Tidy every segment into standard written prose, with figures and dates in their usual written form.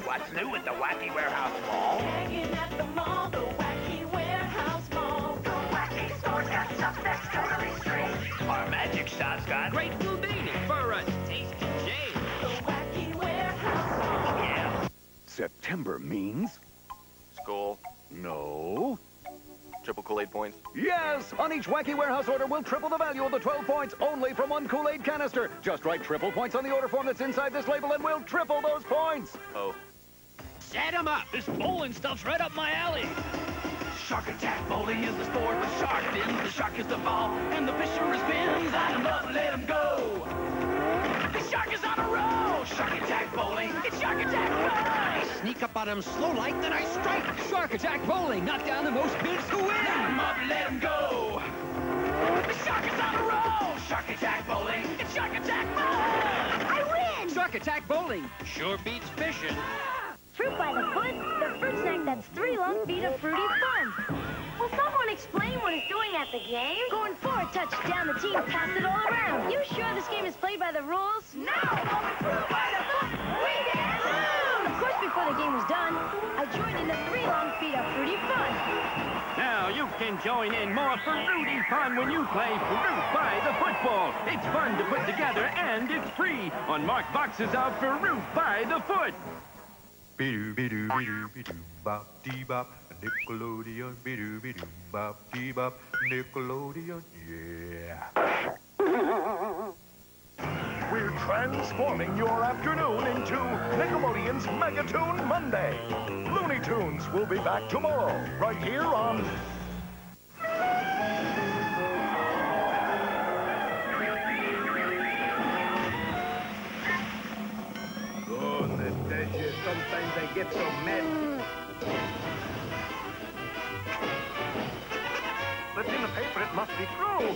What's new at the Wacky Warehouse Mall? Hanging at the mall, the Wacky Warehouse Mall. The wacky store's got stuff that's totally strange. Our magic shop's got Great Houdini for a tasty change. The Wacky Warehouse Mall. yeah. September means... School. No. Triple Kool-Aid points. Yes! On each Wacky Warehouse order, we'll triple the value of the 12 points only from one Kool-Aid canister. Just write triple points on the order form that's inside this label and we'll triple those points. Oh. Set 'em up. This bowling stuff's right up my alley. Shark Attack Bowling is the sport with shark fins. The shark is the ball, and the fisher is fins. Line 'em up and let 'em go. The shark is on a roll. Shark Attack Bowling. It's Shark Attack Bowling. Sneak up on 'em slow like, then I strike. Shark Attack Bowling. Knock down the most bids to win. Line 'em up and let 'em go. The shark is on a roll. Shark Attack Bowling. It's Shark Attack Bowling. I win! Shark Attack Bowling sure beats fishing. Fruit by the foot, the fruit snack that's 3 long feet of fruity fun. Will someone explain what it's doing at the game? Going for a touchdown, the team pass it all around. You sure this game is played by the rules? No! Fruit by the foot, we get loose! Of course, before the game was done, I joined in the 3 long feet of fruity fun. Now you can join in more fruity fun when you play Fruit by the Football. It's fun to put together and it's free on marked boxes of Fruit by the Foot. Be-doo, be-doo, be-doo, be-doo, bop, dee-bop, Nickelodeon, be-doo, be-doo, bop, dee-bop, Nickelodeon, yeah. We're transforming your afternoon into Nickelodeon's Megatoon Monday. Looney Tunes will be back tomorrow, right here on... Oh, Nastasia, sometimes I get so mad. But in the paper, it must be true.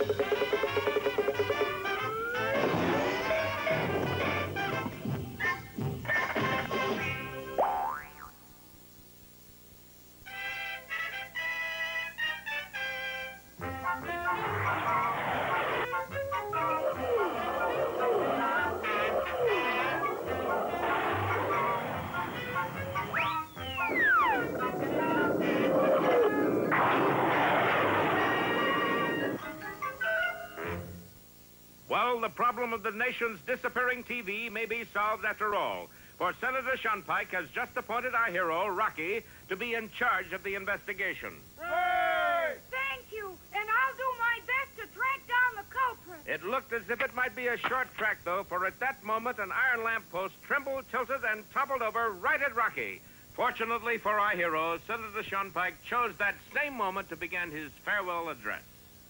Well, the problem of the nation's disappearing TV may be solved after all. For Senator Shunpike has just appointed our hero, Rocky, to be in charge of the investigation. Thank you, and I'll do my best to track down the culprit. It looked as if it might be a short track, though, for at that moment an iron lamppost trembled, tilted, and toppled over right at Rocky. Fortunately for our hero, Senator Shunpike chose that same moment to begin his farewell address.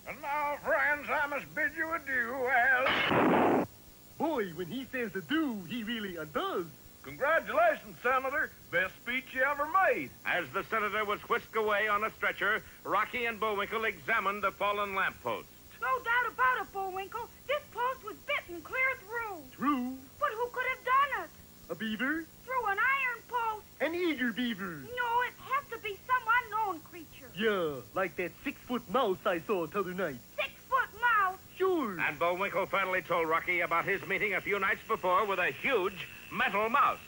And now, friends, I must bid you adieu as... Boy, when he says adieu, he really does. Congratulations, Senator. Best speech you ever made. As the senator was whisked away on a stretcher, Rocky and Bullwinkle examined the fallen lamppost. No doubt about it, Bullwinkle. This post was bitten clear through. True. But who could have done it? A beaver? Through an iron post? An eager beaver. No, it has to be some unknown creature. Yeah, like that 6-foot mouse I saw t'other night. 6-foot mouse? Sure. And Bullwinkle finally told Rocky about his meeting a few nights before with a huge metal mouse.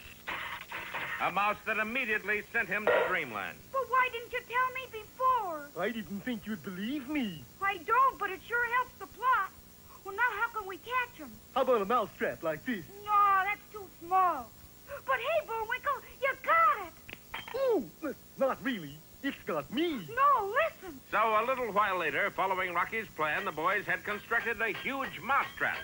A mouse that immediately sent him to dreamland. But why didn't you tell me before? I didn't think you'd believe me. I don't, but it sure helps the plot. Well, now how can we catch him? How about a mousetrap like this? No, that's too small. But hey, Bullwinkle, you got it. Ooh, not really. It's got me. No, listen. So a little while later, following Rocky's plan, the boys had constructed a huge mousetrap,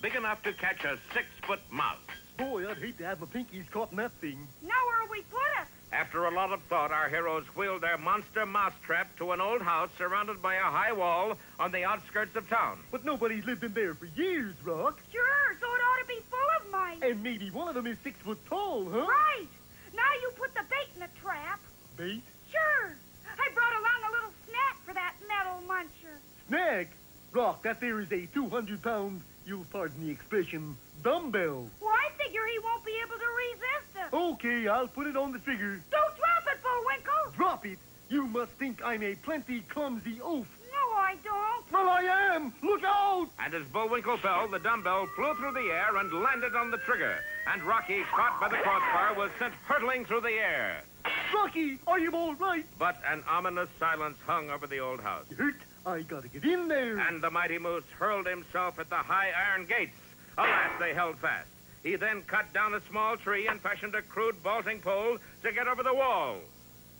big enough to catch a 6-foot mouse. Boy, I'd hate to have my pinkies caught in that thing. Now where'll we put it? After a lot of thought, our heroes wheeled their monster mousetrap to an old house surrounded by a high wall on the outskirts of town. But nobody's lived in there for years, Rock. Sure, so it ought to be full of mice. And maybe one of them is 6 foot tall, huh? Right. Now you put the bait in the trap. Bait? Sure. I brought along a little snack for that metal muncher. Snack? Rock, that there is a 200-pound, you'll pardon the expression, dumbbell. Well, I figure he won't be able to resist it. Okay, I'll put it on the trigger. Don't drop it, Bullwinkle. Drop it? You must think I'm a plenty clumsy oaf. No, I don't. Well, I am. Look out! And as Bullwinkle fell, the dumbbell flew through the air and landed on the trigger. And Rocky, caught by the crossbar, was sent hurtling through the air. Rocky, are you all right? But an ominous silence hung over the old house. Hurt? I gotta get in there. And the mighty moose hurled himself at the high iron gates. Alas, they held fast. He then cut down a small tree and fashioned a crude vaulting pole to get over the wall.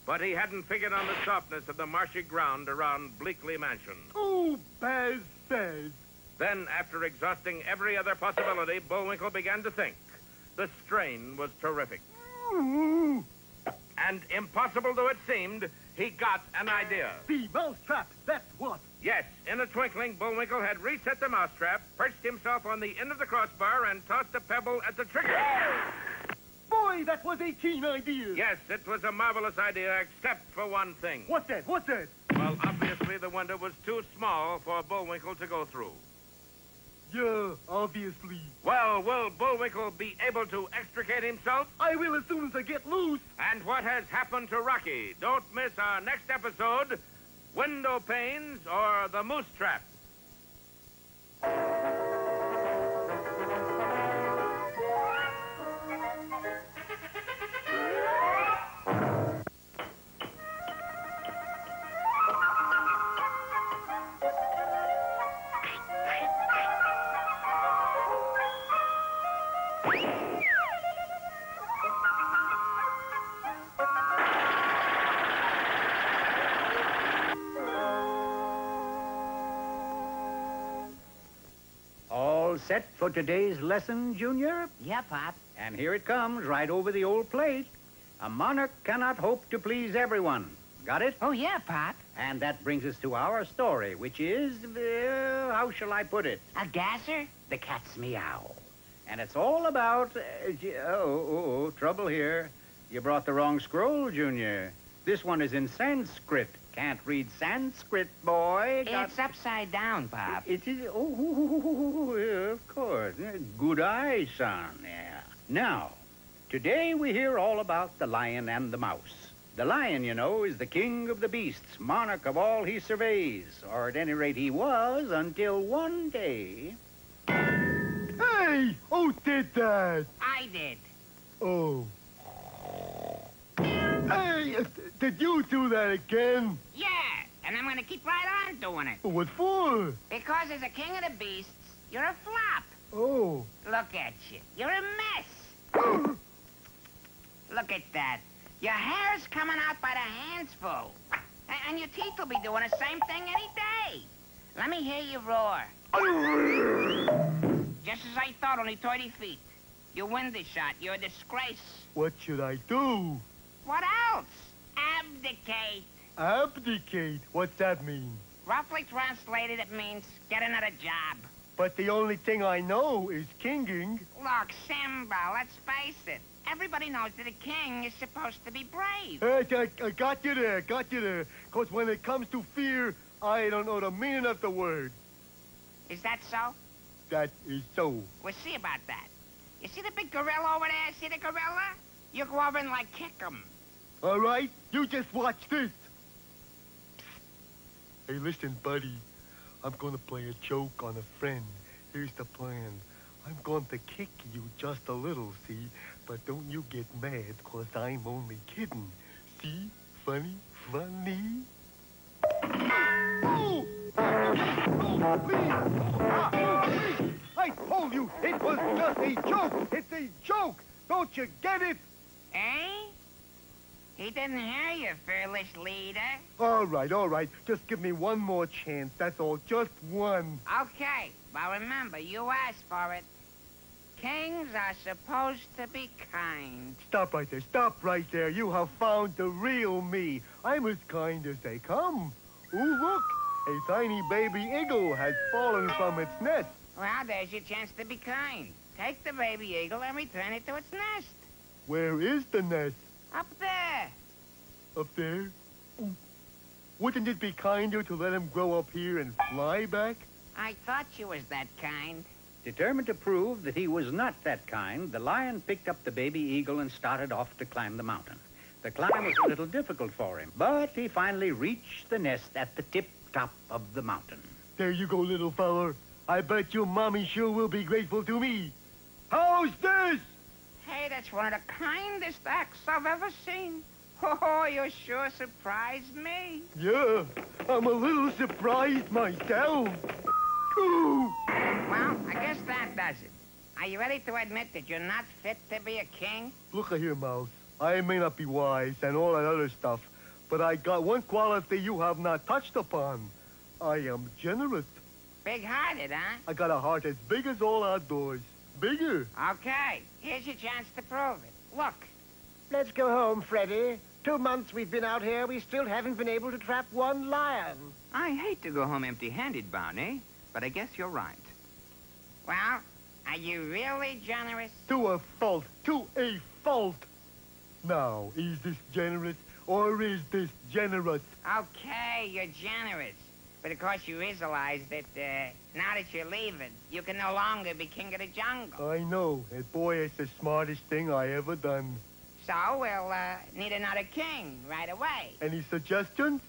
But he hadn't figured on the softness of the marshy ground around Bleakley Mansion. Oh, Baz. Then, after exhausting every other possibility, Bullwinkle began to think. The strain was terrific. Ooh. And impossible though it seemed, he got an idea. The mousetrap, that's what. Yes, in a twinkling, Bullwinkle had reset the mousetrap, perched himself on the end of the crossbar, and tossed a pebble at the trigger. Boy, that was a keen idea. Yes, it was a marvelous idea, except for one thing. What's that? Well, obviously, the window was too small for Bullwinkle to go through. Yeah, obviously. Well, will Bullwinkle be able to extricate himself? I will as soon as I get loose. And what has happened to Rocky? Don't miss our next episode, Window Panes or the Moose Trap. All set for today's lesson, Junior? Yeah, Pop. And here it comes, right over the old plate. A monarch cannot hope to please everyone. Got it? Oh, yeah, Pop. And that brings us to our story, which is, how shall I put it? A gasser? The cat's meow. And it's all about, trouble here. You brought the wrong scroll, Junior. This one is in Sanskrit. Can't read Sanskrit, boy. It's upside down, Pop. It is, of course. Good eye, son, yeah. Now, today we hear all about the lion and the mouse. The lion, you know, is the king of the beasts, monarch of all he surveys. Or at any rate he was until one day... Hey! Who did that? I did. Oh. Hey, did you do that again? Yeah, and I'm going to keep right on doing it. What for? Because as a king of the beasts, you're a flop. Oh. Look at you. You're a mess. Look at that. Your hair's coming out by the handsful. And your teeth will be doing the same thing any day. Let me hear you roar. Just as I thought, only 30 feet. You win this shot. You're a disgrace. What should I do? What else? Abdicate. Abdicate? What's that mean? Roughly translated, it means get another job. But the only thing I know is kinging. Look, Simba, let's face it. Everybody knows that a king is supposed to be brave. I got you there. Because when it comes to fear, I don't know the meaning of the word. Is that so? That is so. We'll see about that. You see the big gorilla over there? See the gorilla? You go over and, kick him. All right, you just watch this. Hey, listen, buddy. I'm going to play a joke on a friend. Here's the plan. I'm going to kick you just a little, see? But don't you get mad, 'cause I'm only kidding. See? Funny? Oh! Oh, please! I told you it was just a joke! It's a joke! Don't you get it? Eh? He didn't hear you, fearless leader. All right. Just give me one more chance. That's all. Just one. Okay, but remember, you asked for it. Kings are supposed to be kind. Stop right there. You have found the real me. I'm as kind as they come. Ooh, look. A tiny baby eagle has fallen from its nest. Well, there's your chance to be kind. Take the baby eagle and return it to its nest. Where is the nest? Up there. Up there? Ooh. Wouldn't it be kinder to let him grow up here and fly back? I thought you was that kind. Determined to prove that he was not that kind, the lion picked up the baby eagle and started off to climb the mountain. The climb was a little difficult for him, but he finally reached the nest at the tip top of the mountain. There you go, little feller. I bet your mommy sure will be grateful to me. How's this? Hey, that's one of the kindest acts I've ever seen. Oh, you sure surprised me. Yeah, I'm a little surprised myself. Ooh. Well, I guess that does it. Are you ready to admit that you're not fit to be a king? Look here, Mouse. I may not be wise and all that other stuff, but I got one quality you have not touched upon. I am generous. Big-hearted, huh? I got a heart as big as all outdoors. Bigger. Okay, here's your chance to prove it. Look. Let's go home, Freddy. 2 months we've been out here, we still haven't been able to trap one lion. I hate to go home empty-handed, Barney, but I guess you're right. Well, are you really generous? To a fault. To a fault. Now, is this generous or is this generous? Okay, you're generous. But of course you realize that now that you're leaving, you can no longer be king of the jungle. I know. And boy, it's the smartest thing I ever done. So we'll need another king right away. Any suggestions?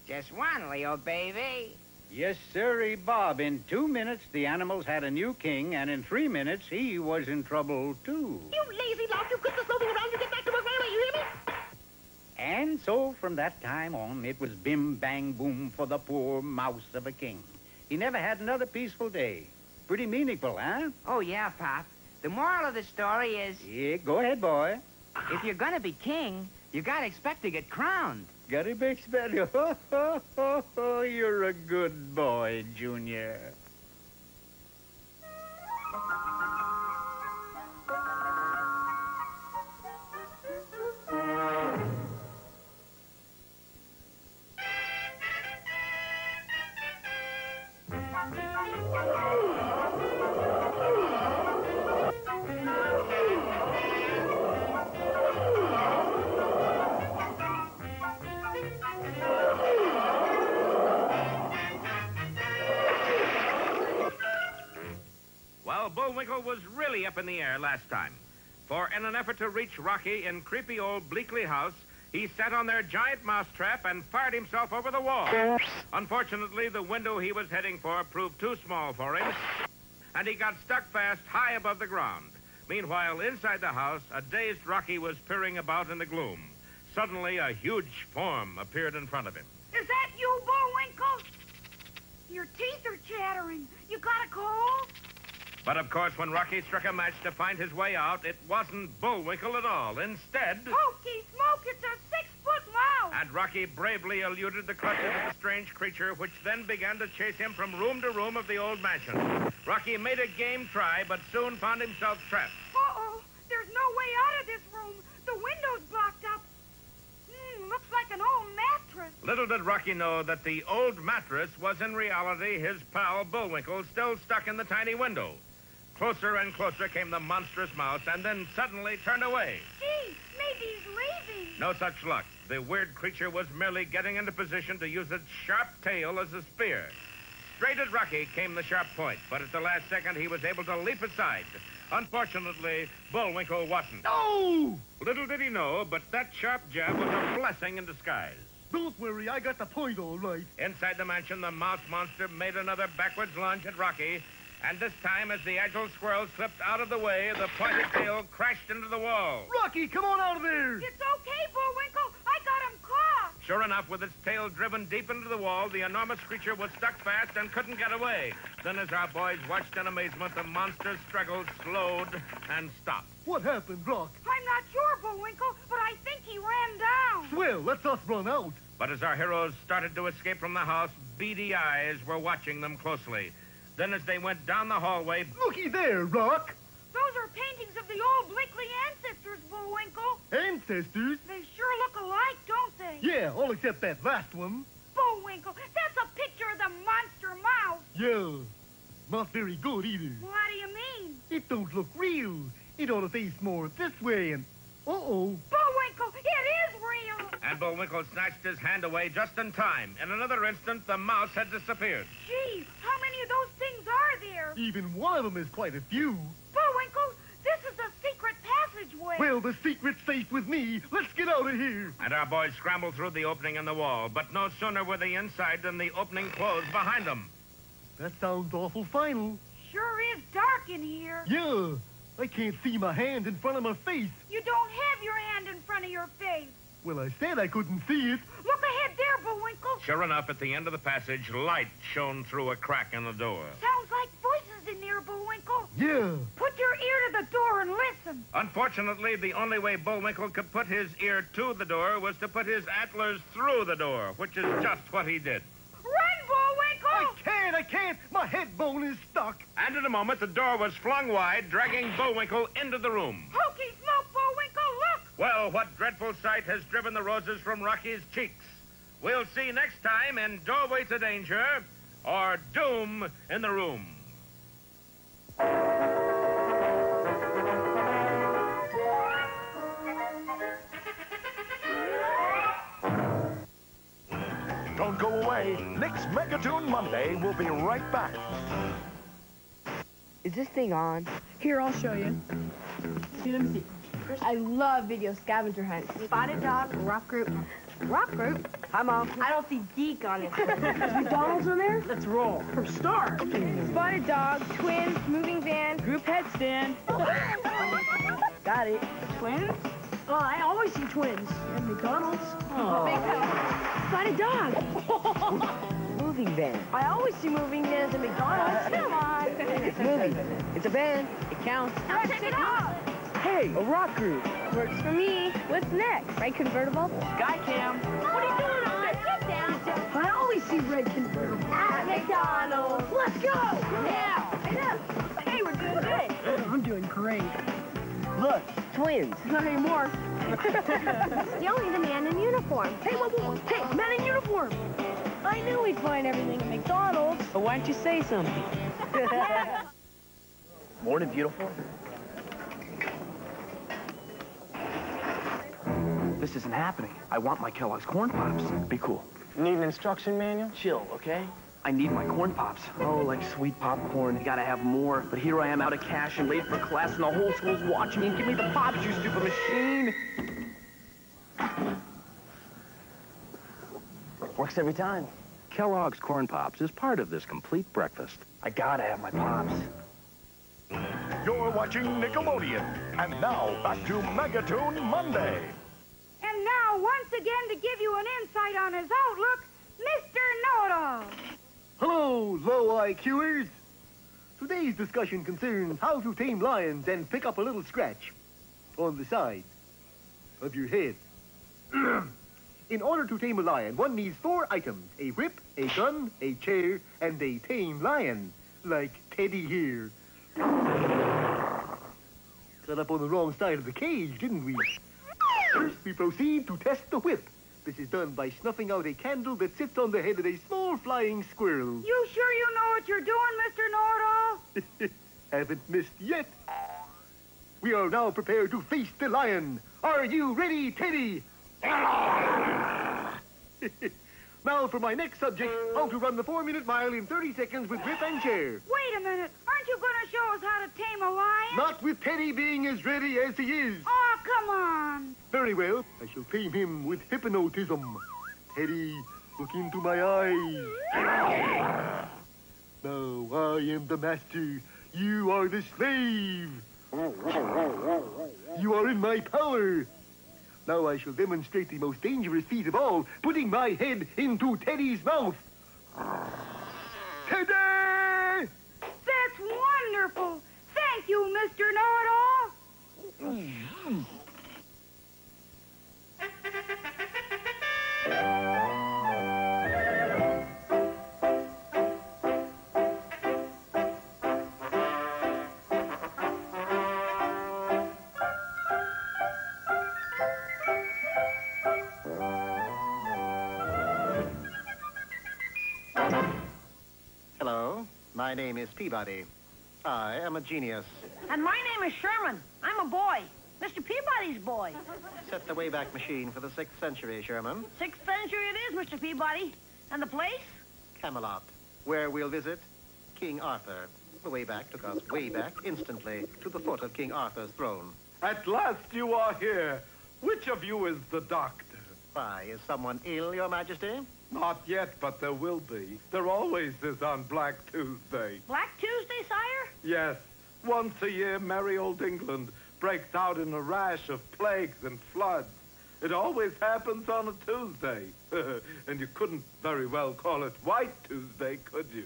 Just one, Leo, baby. Yes, sirree, Bob. In 2 minutes, the animals had a new king, and in 3 minutes, he was in trouble, too. You lazy lout, you quit this moving around, you get back to work right away, you hear me? And so, from that time on, it was bim, bang, boom for the poor mouse of a king. He never had another peaceful day. Pretty meaningful, huh? Oh, yeah, Pop. The moral of the story is... Yeah, go ahead, boy. If you're gonna be king, you gotta expect to get crowned. Gotta be expected. You're a good boy, Junior. Well, Bullwinkle was really up in the air last time. For in an effort to reach Rocky in creepy old Bleakley House, he sat on their giant mousetrap and fired himself over the wall. Unfortunately, the window he was heading for proved too small for him, and he got stuck fast high above the ground. Meanwhile, inside the house, a dazed Rocky was peering about in the gloom. Suddenly, a huge form appeared in front of him. Is that you, Bullwinkle? Your teeth are chattering. You got a cold? But of course, when Rocky struck a match to find his way out, it wasn't Bullwinkle at all. Instead... Hokey smoke, it's a 6-foot mouse! And Rocky bravely eluded the clutches of the strange creature, which then began to chase him from room to room of the old mansion. Rocky made a game try, but soon found himself trapped. Uh-oh, there's no way out of this room. The window's blocked up. Looks like an old mattress. Little did Rocky know that the old mattress was in reality his pal Bullwinkle, still stuck in the tiny window. Closer and closer came the monstrous mouse, and then suddenly turned away. Gee, maybe he's leaving. No such luck. The weird creature was merely getting into position to use its sharp tail as a spear. Straight at Rocky came the sharp point, but at the last second he was able to leap aside. Unfortunately, Bullwinkle wasn't. No! Little did he know, but that sharp jab was a blessing in disguise. Don't worry, I got the point all right. Inside the mansion, the mouse monster made another backwards lunge at Rocky, and this time, as the agile squirrel slipped out of the way, the pointed tail crashed into the wall. Rocky, come on out of there! It's okay, Bullwinkle. I got him caught. Sure enough, with its tail driven deep into the wall, the enormous creature was stuck fast and couldn't get away. Then, as our boys watched in amazement, the monster's struggle slowed and stopped. What happened, Rock? I'm not sure, Bullwinkle, but I think he ran down. Swell, let's us run out. But as our heroes started to escape from the house, beady eyes were watching them closely. Then as they went down the hallway... Looky there, Rock! Those are paintings of the old Bleakley ancestors, Bullwinkle. Ancestors? They sure look alike, don't they? Yeah, all except that last one. Bullwinkle, that's a picture of the monster mouse. Yeah, not very good either. What do you mean? It don't look real. It ought to face more this way and... Uh-oh. Bullwinkle, it is real. And Bullwinkle snatched his hand away just in time. In another instant, the mouse had disappeared. Gee, how many of those things are there? Even one of them is quite a few. Bullwinkle, this is a secret passageway. way. Well, the secret's safe with me. Let's get out of here. And our boys scrambled through the opening in the wall, but no sooner were they inside than the opening closed behind them. That sounds awful final. Sure is dark in here. Yeah, I can't see my hand in front of my face. You don't have your hand in front of your face. Well, I said I couldn't see it. Look ahead there, Bullwinkle. Sure enough, at the end of the passage, light shone through a crack in the door. Sounds like voices in there, Bullwinkle. Yeah. Put your ear to the door and listen. Unfortunately, the only way Bullwinkle could put his ear to the door was to put his antlers through the door, which is just what he did. Run, Bullwinkle! I can't. My head bone is stuck. And in a moment, the door was flung wide, dragging Bullwinkle into the room. Hokey smoke, Bullwinkle, look! Well, what dreadful sight has driven the roses from Rocky's cheeks? We'll see next time in Doorway to Danger or Doom in the Room. Don't go away. Nick's Megatoon Monday will be right back. Is this thing on? Here, I'll show you. See, let me see. I love video scavenger hunts. Spotted Dog, Rock Group. Rock Group? Hi, Mom. I don't see Deke on it. Is McDonald's on there? Let's roll. For stars. Spotted Dog, Twins, Moving Van, Group Headstand. Got it. Twins? Oh, I always see twins. And McDonald's. Oh. Spotted Dog. Moving van. I always see moving vans at McDonald's. Come on. It's moving. It's a van. It counts. Now check it out. Hey, a rock group. Works for me. What's next? Red convertible? Skycam. What are you doing on it? Get down. I always see red convertible. At McDonald's. Let's go. Now. Hey, we're doing good. I'm doing great. Look, twins. Not anymore. Still need a man in uniform. Hey, whoa. Hey, man in uniform. I knew we'd find everything at McDonald's. But why don't you say something? Morning, beautiful. This isn't happening. I want my Kellogg's Corn Pops. Be cool. Need an instruction manual? Chill, okay? I need my corn pops. Oh, like sweet popcorn. You gotta have more. But here I am out of cash and late for class, and the whole school's watching me. Give me the pops, you stupid machine. Works every time. Kellogg's Corn Pops is part of this complete breakfast. I gotta have my pops. You're watching Nickelodeon. And now, back to Megatoon Monday. And now, once again, to give you an insight on his outlook, Mr. Know-It-All. Hello, low IQers. Today's discussion concerns how to tame lions and pick up a little scratch on the side of your head. In order to tame a lion, one needs 4 items: a whip, a gun, a chair, and a tame lion, like Teddy here. Got up on the wrong side of the cage, didn't we? First, we proceed to test the whip. This is done by snuffing out a candle that sits on the head of a small flying squirrel. You sure you know what you're doing, Mr. Know-It-All? Haven't missed yet. We are now prepared to face the lion. Are you ready, Teddy? Now for my next subject, how to run the 4-minute mile in 30 seconds with whip and chair. Wait a minute. Aren't you going to show us how to tame a lion? Not with Teddy being as ready as he is. Oh, come on. Very well. I shall tame him with hypnotism. Teddy, look into my eyes. Now I am the master. You are the slave. You are in my power. Now I shall demonstrate the most dangerous feat of all, putting my head into Teddy's mouth. Teddy! That's wonderful. Thank you, Mr. Know-It-All. Hello, my name is Peabody. I am a genius. And my name is Sherman. I'm a boy. Mr. Peabody's boy. Set the Wayback Machine for the 6th century, Sherman. 6th century it is, Mr. Peabody. And the place? Camelot, where we'll visit King Arthur. The way back took us way back instantly to the foot of King Arthur's throne. At last you are here. Which of you is the doctor? Why, is someone ill, Your Majesty? Not yet, but there will be. There always is on Black Tuesday. Black Tuesday, sire? Yes. Once a year, merry old England breaks out in a rash of plagues and floods. It always happens on a Tuesday. And you couldn't very well call it White Tuesday, could you?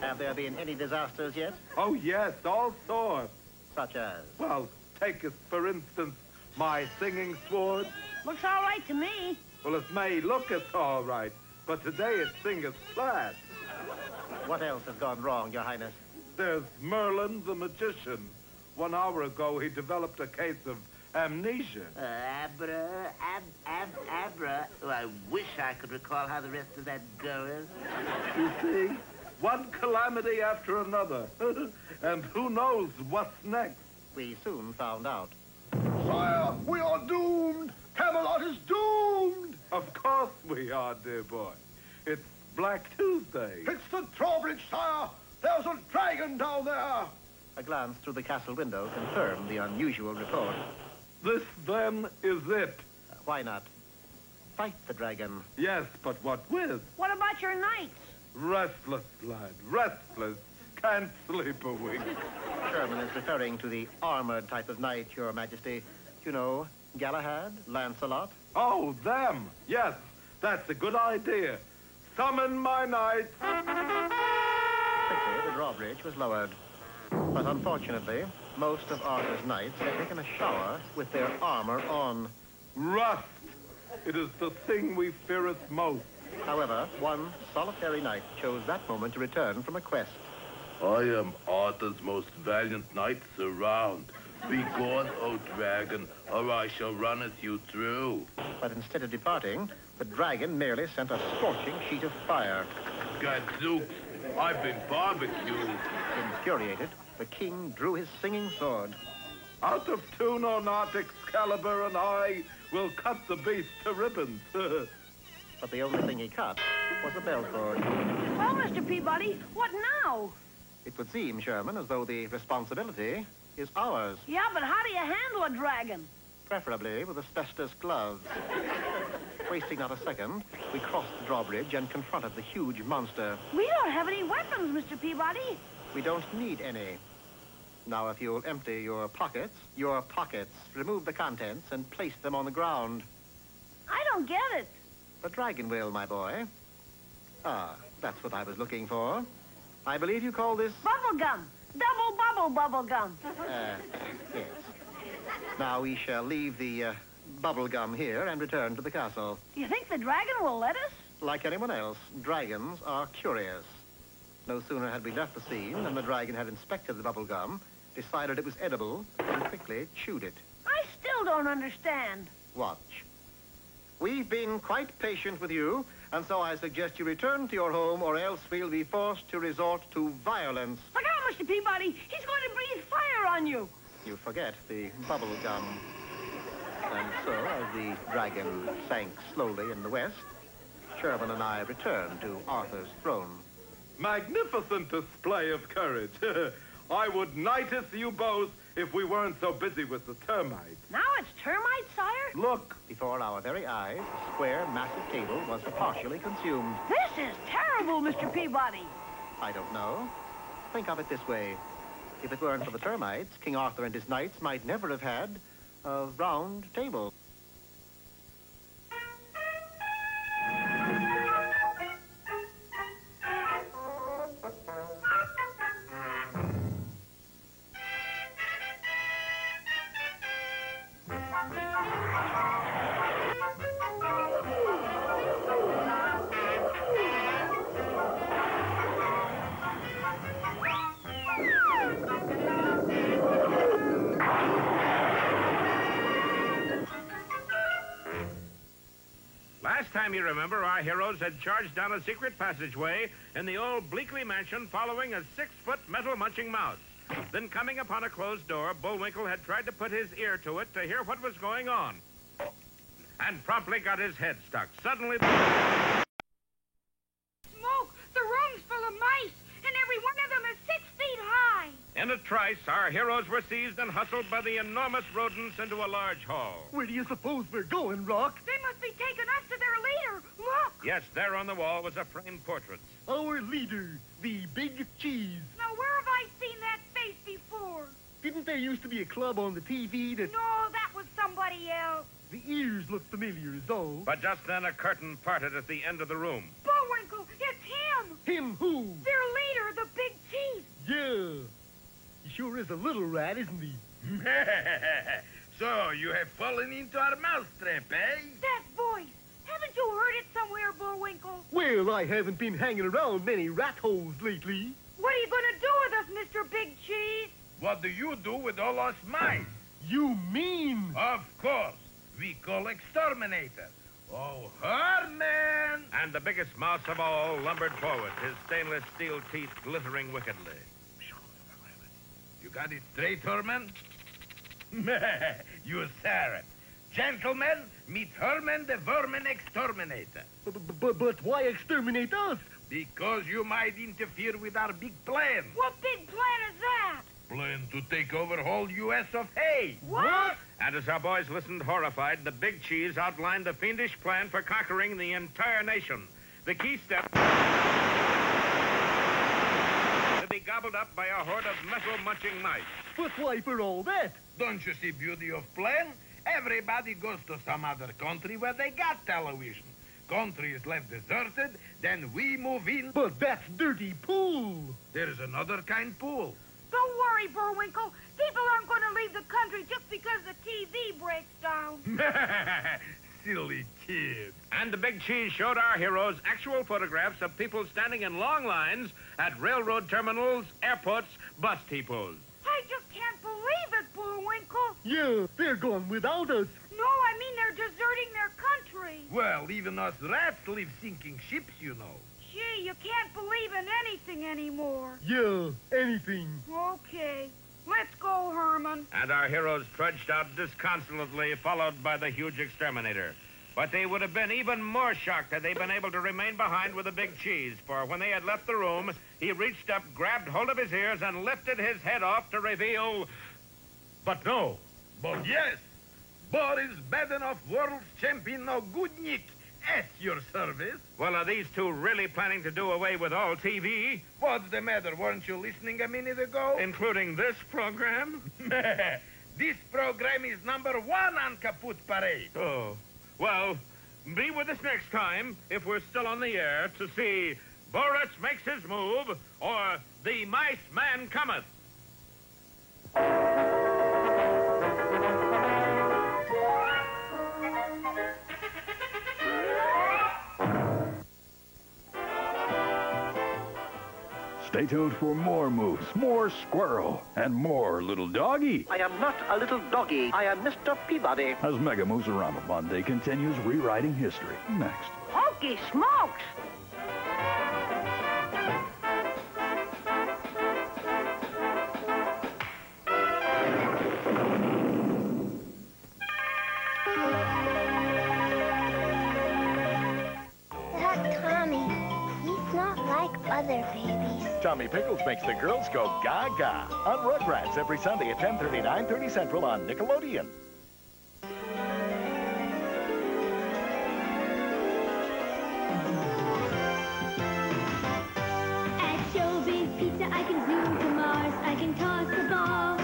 Have there been any disasters yet? Oh, yes, all sorts. Such as? Well, take as, for instance, my singing sword. Looks all right to me. Well, it may look as all right, but today it singeth flat. What else has gone wrong, Your Highness? There's Merlin the magician. 1 hour ago, he developed a case of amnesia. Abra. Oh, I wish I could recall how the rest of that goes. You see? One calamity after another. And who knows what's next? We soon found out. Sire, we are doomed! Camelot is doomed! Of course we are, dear boy. It's Black Tuesday. It's the drawbridge, sire! There's a dragon down there! A glance through the castle window confirmed the unusual report. This, then, is it. Why not fight the dragon? Yes, but what with? What about your knights? Restless, lad, restless. Can't sleep a wink. Sherman is referring to the armored type of knight, Your Majesty. You know, Galahad, Lancelot. Oh, them. Yes, that's a good idea. Summon my knights. Quickly, the drawbridge was lowered. But unfortunately, most of Arthur's knights had taken a shower with their armor on. Rust. It is the thing we feareth most. However, one solitary knight chose that moment to return from a quest. I am Arthur's most valiant knights around. Be gone, O dragon, or I shall runneth you through. But instead of departing, the dragon merely sent a scorching sheet of fire. Gadzooks, I've been barbecued. Infuriated, the king drew his singing sword. Out of tune or not, Excalibur and I will cut the beast to ribbons. But the only thing he cut was a bell cord. Well, Mr. Peabody, what now? It would seem, Sherman, as though the responsibility is ours. Yeah, but how do you handle a dragon? Preferably with asbestos gloves. Wasting not a second, we crossed the drawbridge and confronted the huge monster. We don't have any weapons, Mr. Peabody. We don't need any. Now, if you'll empty your pockets, remove the contents and place them on the ground. I don't get it. The dragon will, my boy. Ah, that's what I was looking for. I believe you call this... Bubble gum. Double bubble gum. Yes. Now we shall leave the bubble gum here and return to the castle. Do you think the dragon will let us? Like anyone else, dragons are curious. No sooner had we left the scene than the dragon had inspected the bubble gum, decided it was edible, and quickly chewed it. I still don't understand. Watch. We've been quite patient with you, and so I suggest you return to your home, or else we'll be forced to resort to violence. Look out, Mr. Peabody. He's going to breathe fire on you. You forget the bubble gum. And so, as the dragon sank slowly in the west, Sherman and I returned to Arthur's throne. Magnificent display of courage. I would knighteth you both if we weren't so busy with the termites. Now it's termites, sire? Look. Before our very eyes, a square, massive table was partially consumed. This is terrible, Mr. Peabody. I don't know. Think of it this way. If it weren't for the termites, King Arthur and his knights might never have had a round table. Last time, you remember, our heroes had charged down a secret passageway in the old Bleakley mansion following a 6-foot metal-munching mouse. Then, coming upon a closed door, Bullwinkle had tried to put his ear to it to hear what was going on. And promptly got his head stuck. Suddenly... Smoke! The room's full of mice, and every one of them is 6 feet high. In a trice, our heroes were seized and hustled by the enormous rodents into a large hall. Where do you suppose we're going, Rock? They must be taking us to their leader. Look! Yes, there on the wall was a framed portrait. Our leader, the Big Cheese. Now, where have I seen that face before? Didn't there used to be a club on the TV that... No, that was somebody else. The ears look familiar, is all. But just then a curtain parted at the end of the room. Bullwinkle, it's him! Him who? Their leader, the Big Cheese. Yeah. He sure is a little rat, isn't he? So, you have fallen into our mousetrap, eh? That voice. Haven't you heard it somewhere, Bullwinkle? Well, I haven't been hanging around many rat holes lately. What are you going to do with us, Mr. Big Cheese? What do you do with all us mice? You mean? Of course. We call exterminator. Oh, Herman! And the biggest mouse of all lumbered forward, his stainless steel teeth glittering wickedly. You got it straight, Herman? You said it. Gentlemen, meet Herman the Vermin Exterminator. But why exterminate us? Because you might interfere with our big plan. What big plan is that? Plan to take over whole U.S. of hay. What? And as our boys listened horrified, the Big Cheese outlined the fiendish plan for conquering the entire nation. The key step to be gobbled up by a horde of metal-munching mice. But why for all that? Don't you see beauty of plan? Everybody goes to some other country where they got television. Country is left deserted, then we move in. But that's dirty pool. There's another kind pool. Don't worry, Bullwinkle. People aren't going to leave the country just because the TV breaks down. Silly kid. And the Big Cheese showed our heroes actual photographs of people standing in long lines at railroad terminals, airports, bus depots. I just can't believe it, Bullwinkle. Yeah, they're gone without us. No, I mean they're deserting their country. Well, even us rats leave sinking ships, you know. Gee, you can't believe in anything anymore. Yeah, anything. Okay, let's go, Herman. And our heroes trudged out disconsolately, followed by the huge exterminator. But they would have been even more shocked had they been able to remain behind with the Big Cheese, for when they had left the room, he reached up, grabbed hold of his ears, and lifted his head off to reveal... But no. But yes, Boris Badenov, world's champion, no good Nick, at your service. Well, are these two really planning to do away with all TV? What's the matter? Weren't you listening a minute ago? Including this program? This program is #1 on Kaput Parade. Oh. Well, be with us next time, if we're still on the air, to see Boris Makes His Move or The Mice Man Cometh. Stay tuned for more moose, more squirrel, and more little doggy. I am not a little doggy. I am Mr. Peabody. As Mega Moose-a-Rama Monday continues rewriting history. Next. Hokey smokes! That Tommy, he's not like other babies. Tommy Pickles makes the girls go gaga on Rugrats every Sunday at 10:30, 9:30 Central on Nickelodeon. At Showbiz Pizza, I can zoom to Mars. I can toss the ball.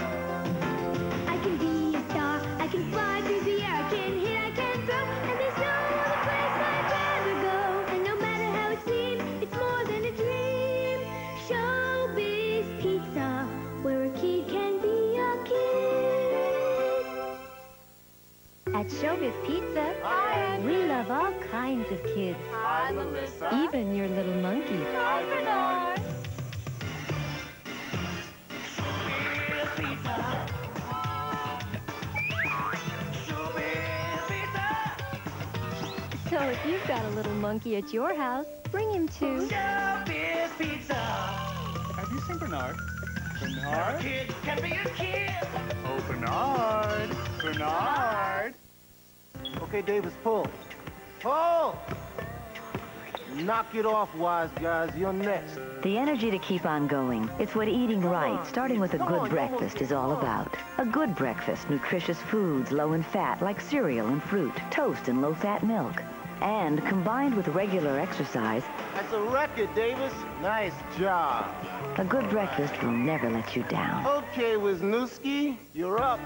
I can be a star. I can fly through the air. I can hit, I can throw. And there's no other place I'd rather go. And no matter how it seems, it's more than a dream. Showbiz Pizza, where a kid can be a kid. At Showbiz Pizza, we love all kinds of kids. Hi, Melissa. Even your little monkey. Hi, Bernard. So if you've got a little monkey at your house, bring him to Showbiz Pizza. Have you seen Bernard? Bernard? Kid can be a kid. Oh, Bernard. Bernard. Okay, Davis, pull. Pull! Knock it off, wise guys. You're next. The energy to keep on going. It's what eating right, starting with a good breakfast, is all about. A good breakfast, nutritious foods low in fat, like cereal and fruit, toast and low-fat milk. And combined with regular exercise, That's a record, Davis. Nice job. a good breakfast will never let you down. Okay, Wisniewski, you're up.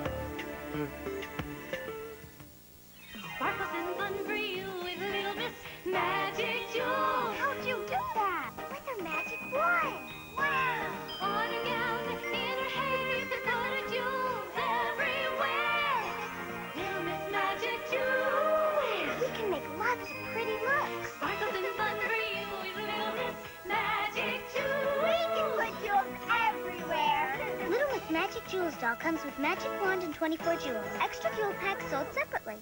Sparkles and fun for you with Little Miss Magic Jewels. How'd you do that? With a magic wand. Wow. On her gown, in her hair, the color jewels everywhere. Little Miss Magic Jewels. We can make lots of pretty looks. Sparkles and fun for you with Little Miss Magic Jewels. We can put jewels everywhere. Little Miss Magic Jewels doll comes with magic wand and 24 jewels. Extra jewel packs sold separately.